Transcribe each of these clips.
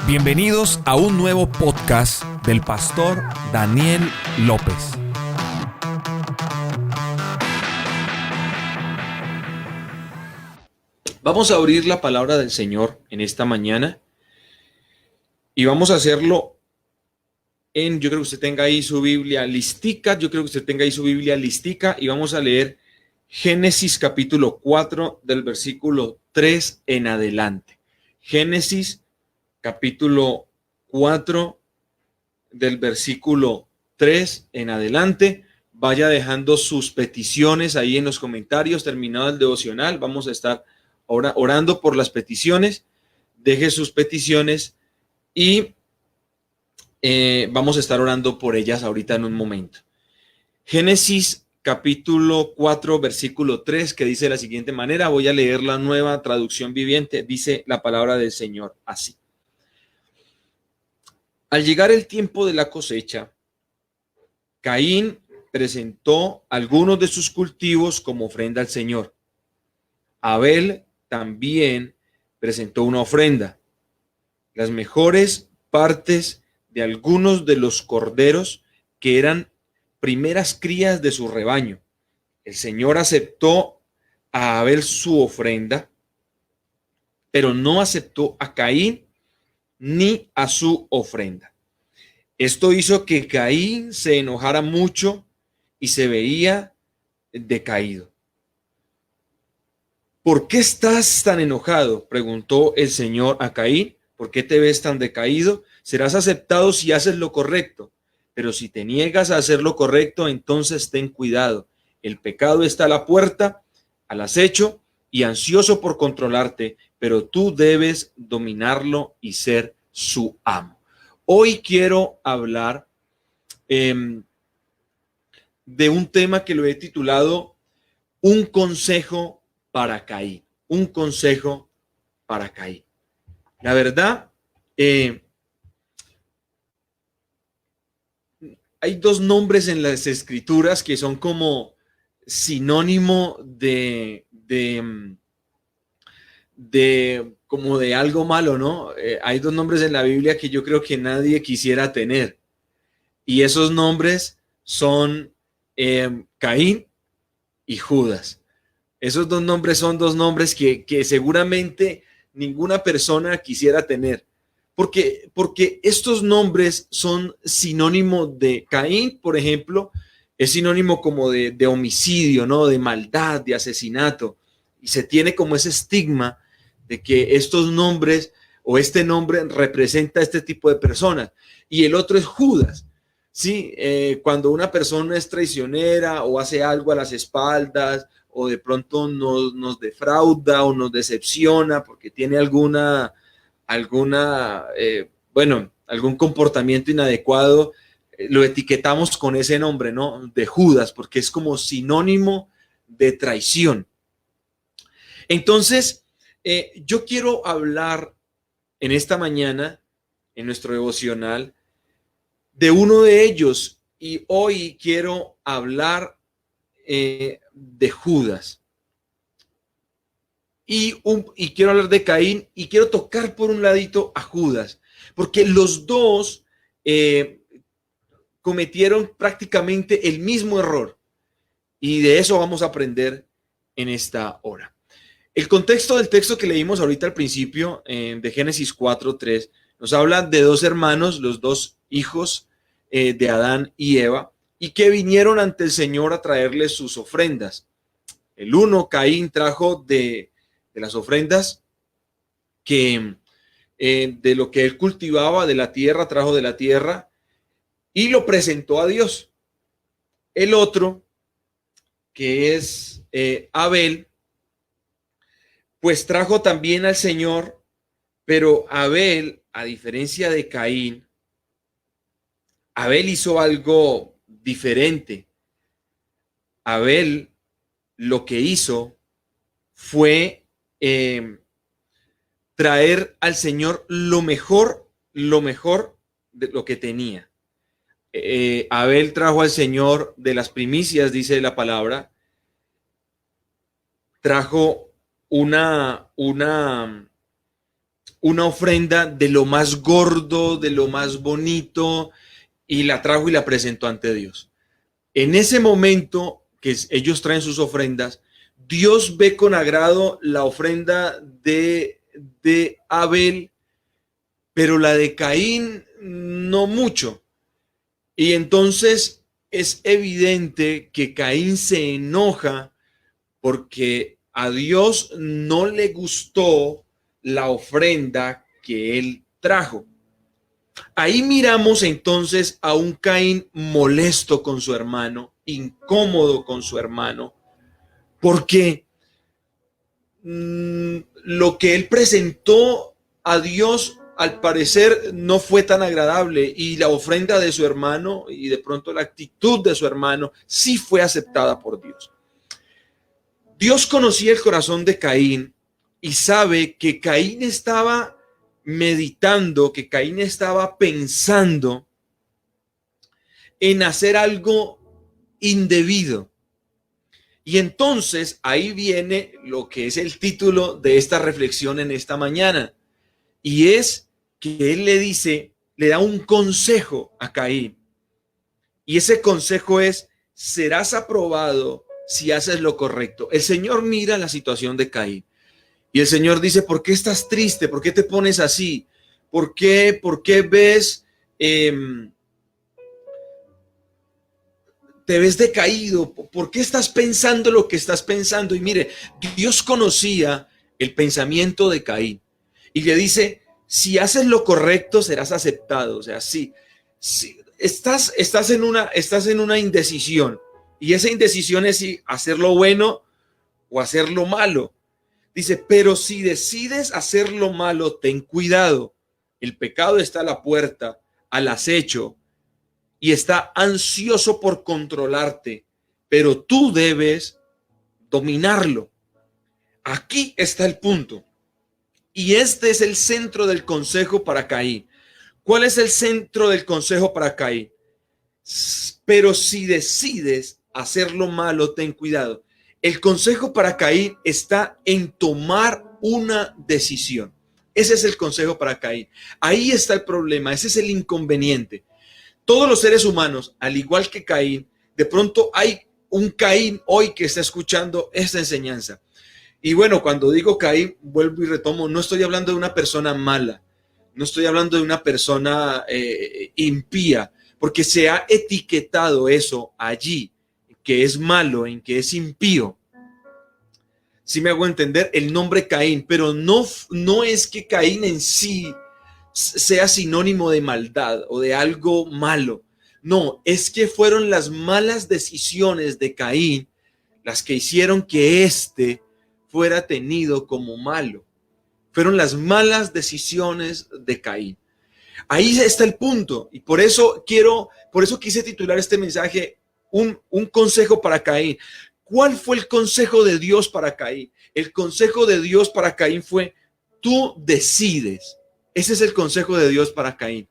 Bienvenidos a un nuevo podcast del pastor Daniel López. Vamos a abrir la palabra del Señor en esta mañana y vamos a hacerlo yo creo que usted tenga ahí su Biblia listica, y vamos a leer Génesis capítulo 4 del versículo 3 en adelante. Génesis capítulo 4 del versículo 3 en adelante. Vaya dejando sus peticiones ahí en los comentarios. Terminado el devocional, vamos a estar ahora orando por las peticiones. Deje sus peticiones y vamos a estar orando por ellas ahorita en un momento. Génesis capítulo 4, versículo 3, que dice de la siguiente manera. Voy a leer la Nueva Traducción Viviente. Dice la palabra del Señor así. Al llegar el tiempo de la cosecha, Caín presentó algunos de sus cultivos como ofrenda al Señor. Abel también presentó una ofrenda, las mejores partes de algunos de los corderos que eran primeras crías de su rebaño. El Señor aceptó a Abel su ofrenda, pero no aceptó a Caín ni a su ofrenda. Esto hizo que Caín se enojara mucho y se veía decaído. ¿Por qué estás tan enojado?, preguntó el Señor a Caín. ¿Por qué te ves tan decaído? Serás aceptado si haces lo correcto, pero si te niegas a hacer lo correcto, entonces ten cuidado. El pecado está a la puerta, al acecho y ansioso por controlarte, pero tú debes dominarlo y ser su amo. Hoy quiero hablar de un tema que lo he titulado Un consejo para Caín. Un consejo para Caín. La verdad, hay dos nombres en las escrituras que son como sinónimo de como de algo malo, ¿no? Hay dos nombres en la Biblia que yo creo que nadie quisiera tener. Y esos nombres son Caín y Judas. Esos dos nombres son dos nombres que seguramente ninguna persona quisiera tener. Porque estos nombres son sinónimo de Caín, por ejemplo, es sinónimo como de homicidio, ¿no? De maldad, de asesinato. Y se tiene como ese estigma de que estos nombres o este nombre representa a este tipo de personas. Y el otro es Judas. Sí, cuando una persona es traicionera o hace algo a las espaldas o de pronto nos defrauda o nos decepciona porque tiene algún comportamiento inadecuado, lo etiquetamos con ese nombre, ¿no? De Judas, porque es como sinónimo de traición. Entonces, yo quiero hablar en esta mañana, en nuestro devocional, de uno de ellos, y hoy quiero hablar de Judas. Y quiero hablar de Caín y quiero tocar por un ladito a Judas, porque los dos cometieron prácticamente el mismo error y de eso vamos a aprender en esta hora. El contexto del texto que leímos ahorita al principio de Génesis 4:3 nos habla de dos hermanos, los dos hijos de Adán y Eva, y que vinieron ante el Señor a traerle sus ofrendas. El uno, Caín, trajo de las ofrendas que de lo que él cultivaba de la tierra, trajo de la tierra y lo presentó a Dios. El otro, que es Abel, pues trajo también al Señor, pero Abel, a diferencia de Caín, Abel hizo algo diferente. Abel lo que hizo fue traer al Señor lo mejor de lo que tenía. Abel trajo al Señor de las primicias, dice la palabra, trajo una una ofrenda de lo más gordo, de lo más bonito, y la trajo y la presentó ante Dios. En ese momento que ellos traen sus ofrendas, Dios ve con agrado la ofrenda de Abel, pero la de Caín no mucho. Y entonces es evidente que Caín se enoja porque a Dios no le gustó la ofrenda que él trajo. Ahí miramos entonces a un Caín molesto con su hermano, incómodo con su hermano, porque lo que él presentó a Dios al parecer no fue tan agradable, y la ofrenda de su hermano y de pronto la actitud de su hermano sí fue aceptada por Dios. Dios conocía el corazón de Caín y sabe que Caín estaba meditando, que Caín estaba pensando en hacer algo indebido. Y entonces ahí viene lo que es el título de esta reflexión en esta mañana, y es que él le dice, le da un consejo a Caín, y ese consejo es: serás aprobado si haces lo correcto. El Señor mira la situación de Caín y el Señor dice: ¿por qué estás triste? ¿Por qué te pones así? ¿Por qué ves, te ves decaído? ¿Por qué estás pensando lo que estás pensando? Y mire, Dios conocía el pensamiento de Caín y le dice: si haces lo correcto serás aceptado. O sea, si estás en una indecisión, y esa indecisión es si hacer lo bueno o hacer lo malo. Dice: pero si decides hacer lo malo, ten cuidado. El pecado está a la puerta, al acecho, y está ansioso por controlarte, pero tú debes dominarlo. Aquí está el punto. Y este es el centro del consejo para Caín. ¿Cuál es el centro del consejo para Caín? Pero si decides hacer lo malo, ten cuidado. El consejo para Caín está en tomar una decisión. Ese es el consejo para Caín. Ahí está el problema, ese es el inconveniente. Todos los seres humanos, al igual que Caín, de pronto hay un Caín hoy que está escuchando esta enseñanza. Y bueno, cuando digo Caín, vuelvo y retomo, no estoy hablando de una persona mala, no estoy hablando de una persona impía, porque se ha etiquetado eso allí, que es malo, en que es impío. Si me hago entender, el nombre Caín, pero no es que Caín en sí sea sinónimo de maldad o de algo malo. No, es que fueron las malas decisiones de Caín las que hicieron que éste fuera tenido como malo. Fueron las malas decisiones de Caín. Ahí está el punto, y por eso quise titular este mensaje un consejo para Caín. ¿Cuál fue el consejo de Dios para Caín? El consejo de Dios para Caín fue: tú decides. Ese es el consejo de Dios para Caín.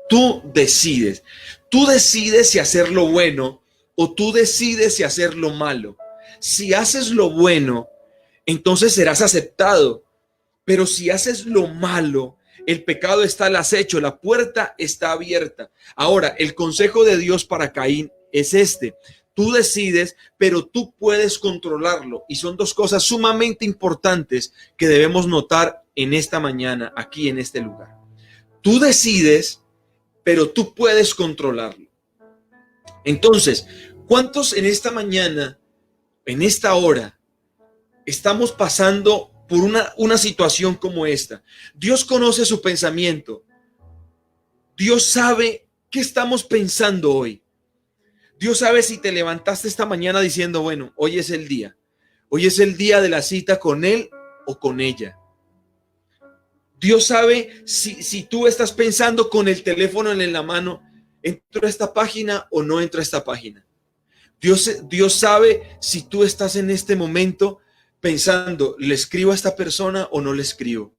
Tú decides. Tú decides si hacer lo bueno o tú decides si hacer lo malo. Si haces lo bueno, entonces serás aceptado. Pero si haces lo malo, el pecado está al acecho, la puerta está abierta. Ahora, el consejo de Dios para Caín es este: tú decides, pero tú puedes controlarlo. Y son dos cosas sumamente importantes que debemos notar en esta mañana, aquí en este lugar. Tú decides, pero tú puedes controlarlo. Entonces, ¿cuántos en esta mañana, en esta hora, estamos pasando por una situación como esta? Dios conoce su pensamiento. Dios sabe qué estamos pensando hoy. Dios sabe si te levantaste esta mañana diciendo: bueno, hoy es el día. Hoy es el día de la cita con él o con ella. Dios sabe si tú estás pensando con el teléfono en la mano: ¿entro a esta página o no entro a esta página? Dios sabe si tú estás en este momento pensando: ¿le escribo a esta persona o no le escribo?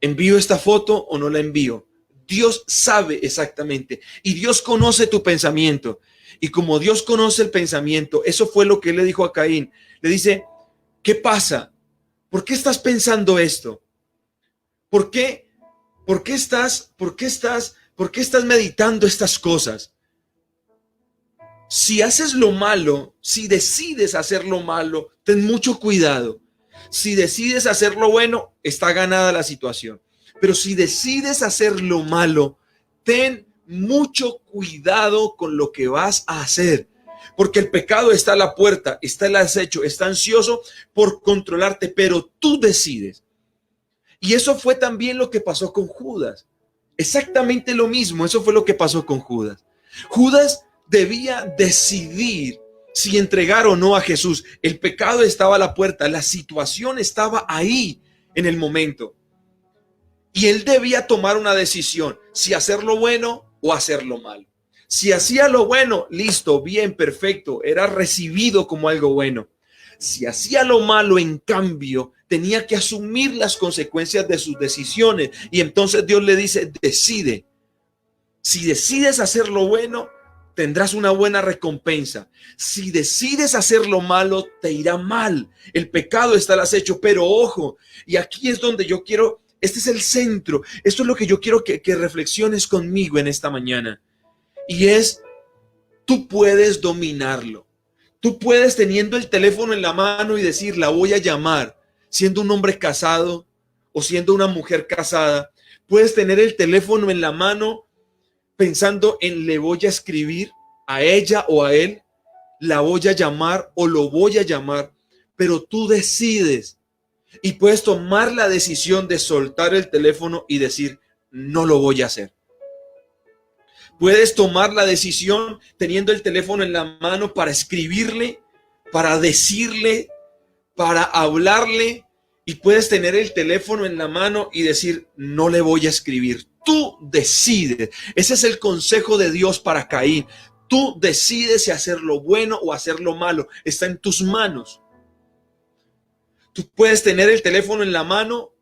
¿Envío esta foto o no la envío? Dios sabe exactamente, y Dios conoce tu pensamiento. Y como Dios conoce el pensamiento, eso fue lo que él le dijo a Caín. Le dice: ¿qué pasa? ¿Por qué estás pensando esto? ¿Por qué por qué estás meditando estas cosas? Si haces lo malo, si decides hacer lo malo, ten mucho cuidado. Si decides hacer lo bueno, está ganada la situación. Pero si decides hacer lo malo, ten mucho cuidado con lo que vas a hacer. Porque el pecado está a la puerta, está el acecho, está ansioso por controlarte, pero tú decides. Y eso fue también lo que pasó con Judas. Exactamente lo mismo, eso fue lo que pasó con Judas. Judas debía decidir si entregar o no a Jesús. El pecado estaba a la puerta, la situación estaba ahí en el momento. Y él debía tomar una decisión, si hacer lo bueno o hacer lo malo. Si hacía lo bueno, listo, bien, perfecto, era recibido como algo bueno. Si hacía lo malo, en cambio, tenía que asumir las consecuencias de sus decisiones. Y entonces Dios le dice, decide. Si decides hacer lo bueno, tendrás una buena recompensa. Si decides hacer lo malo, te irá mal. El pecado está al acecho, pero ojo, y aquí es donde yo quiero, este es el centro, esto es lo que yo quiero que reflexiones conmigo en esta mañana. Y es, tú puedes dominarlo. Tú puedes, teniendo el teléfono en la mano y decir, la voy a llamar, siendo un hombre casado o siendo una mujer casada. Puedes tener el teléfono en la mano pensando en le voy a escribir a ella o a él, la voy a llamar o lo voy a llamar, pero tú decides y puedes tomar la decisión de soltar el teléfono y decir, no lo voy a hacer. Puedes tomar la decisión teniendo el teléfono en la mano para escribirle, para decirle, para hablarle, y puedes tener el teléfono en la mano y decir, no le voy a escribir. Tú decides. Ese es el consejo de Dios para Caín. Tú decides si hacer lo bueno o hacer lo malo. Está en tus manos. Tú puedes tener el teléfono en la mano,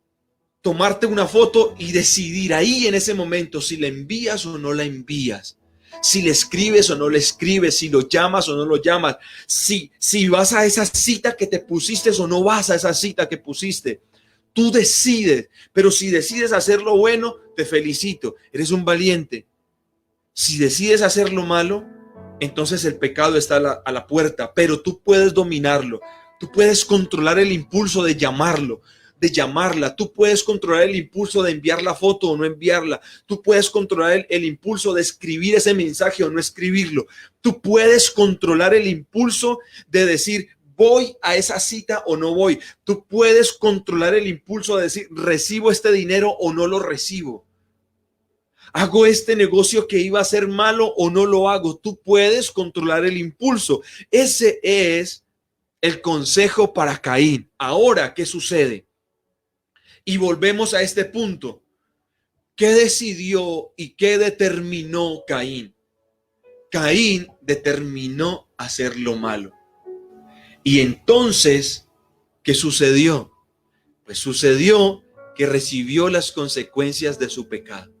tomarte una foto y decidir ahí en ese momento si le envías o no la envías, si le escribes o no le escribes, si lo llamas o no lo llamas, si vas a esa cita que te pusiste o no vas a esa cita que pusiste. Tú decides, pero si decides hacer lo bueno, te felicito, eres un valiente. Si decides hacer lo malo, entonces el pecado está a la puerta, pero tú puedes dominarlo, tú puedes controlar el impulso de llamarlo, de llamarla. Tú puedes controlar el impulso de enviar la foto o no enviarla. Tú puedes controlar el impulso de escribir ese mensaje o no escribirlo. Tú puedes controlar el impulso de decir, voy a esa cita o no voy. Tú puedes controlar el impulso de decir, recibo este dinero o no lo recibo. ¿Hago este negocio que iba a ser malo o no lo hago? Tú puedes controlar el impulso. Ese es el consejo para Caín. Ahora, ¿qué sucede? Y volvemos a este punto. ¿Qué decidió y qué determinó Caín? Caín determinó hacer lo malo. Y entonces, ¿qué sucedió? Pues sucedió que recibió las consecuencias de su pecado.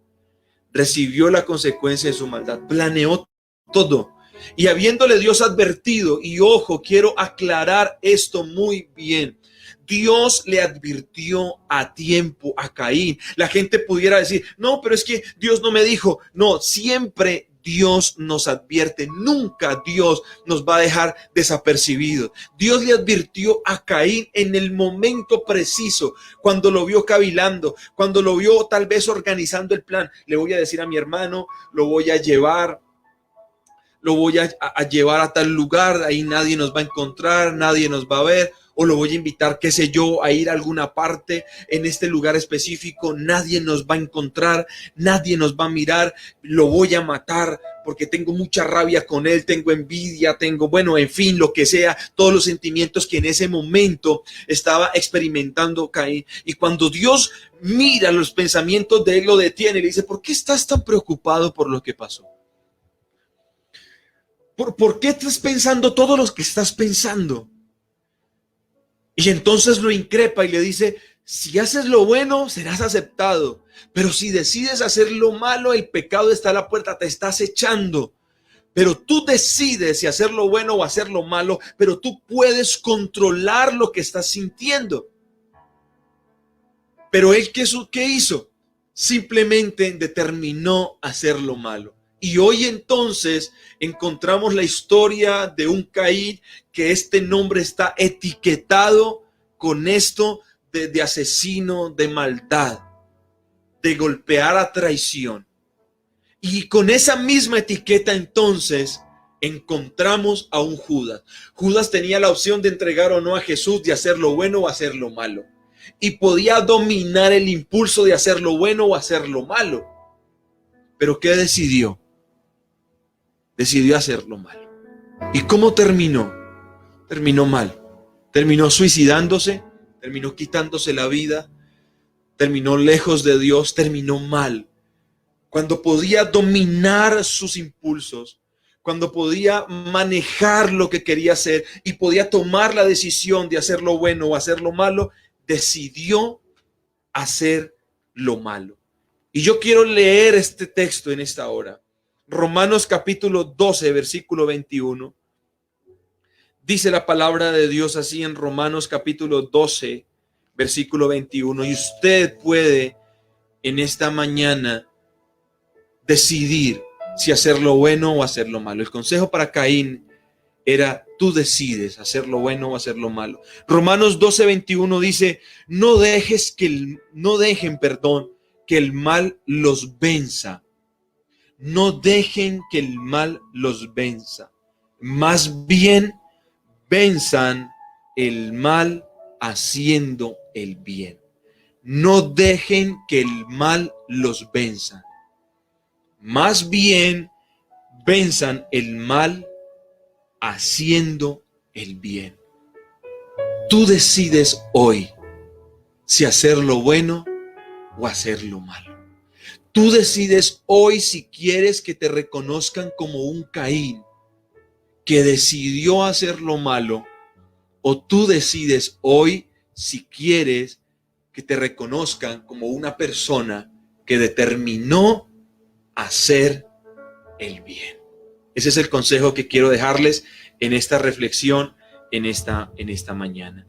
Recibió la consecuencia de su maldad. Planeó todo. Y habiéndole Dios advertido, y ojo, quiero aclarar esto muy bien. Dios le advirtió a tiempo a Caín. La gente pudiera decir, no, pero es que Dios no me dijo. No, siempre Dios nos advierte. Nunca Dios nos va a dejar desapercibidos. Dios le advirtió a Caín en el momento preciso, cuando lo vio cavilando, cuando lo vio tal vez organizando el plan. Le voy a decir a mi hermano, lo voy a llevar a tal lugar, ahí nadie nos va a encontrar, nadie nos va a ver. O lo voy a invitar, qué sé yo, a ir a alguna parte en este lugar específico. Nadie nos va a encontrar, nadie nos va a mirar. Lo voy a matar porque tengo mucha rabia con él, tengo envidia, bueno, en fin, lo que sea, todos los sentimientos que en ese momento estaba experimentando Caín. Y cuando Dios mira los pensamientos de él, lo detiene y le dice, ¿por qué estás tan preocupado por lo que pasó? ¿Por qué estás pensando todo lo que estás pensando? Y entonces lo increpa y le dice, si haces lo bueno, serás aceptado. Pero si decides hacer lo malo, el pecado está a la puerta, te está acechando. Pero tú decides si hacer lo bueno o hacer lo malo, pero tú puedes controlar lo que estás sintiendo. Pero él, ¿qué hizo? simplemente determinó hacer lo malo. Y hoy entonces encontramos la historia de un Caín, que este nombre está etiquetado con esto de asesino, de maldad, de golpear a traición. Y con esa misma etiqueta entonces encontramos a un Judas. Judas tenía la opción de entregar o no a Jesús, de hacer lo bueno o hacer lo malo. Y podía dominar el impulso de hacer lo bueno o hacer lo malo. Pero ¿qué decidió? Decidió hacer lo malo. ¿Y cómo terminó? Terminó mal. Terminó suicidándose, terminó quitándose la vida, terminó lejos de Dios, terminó mal. Cuando podía dominar sus impulsos, cuando podía manejar lo que quería hacer y podía tomar la decisión de hacer lo bueno o hacer lo malo, decidió hacer lo malo. Y yo quiero leer este texto en esta hora. Romanos capítulo 12, versículo 21. Dice la palabra de Dios así en Romanos capítulo 12, versículo 21. Y usted puede en esta mañana decidir si hacer lo bueno o hacer lo malo. El consejo para Caín era: tú decides hacer lo bueno o hacer lo malo. Romanos 12:21 dice: no dejen que el mal los venza. No dejen que el mal los venza. Más bien venzan el mal haciendo el bien. No dejen que el mal los venza. Más bien venzan el mal haciendo el bien. Tú decides hoy si hacer lo bueno o hacer lo malo. Tú decides hoy si quieres que te reconozcan como un Caín que decidió hacer lo malo, o tú decides hoy si quieres que te reconozcan como una persona que determinó hacer el bien. Ese es el consejo que quiero dejarles en esta reflexión, en esta mañana.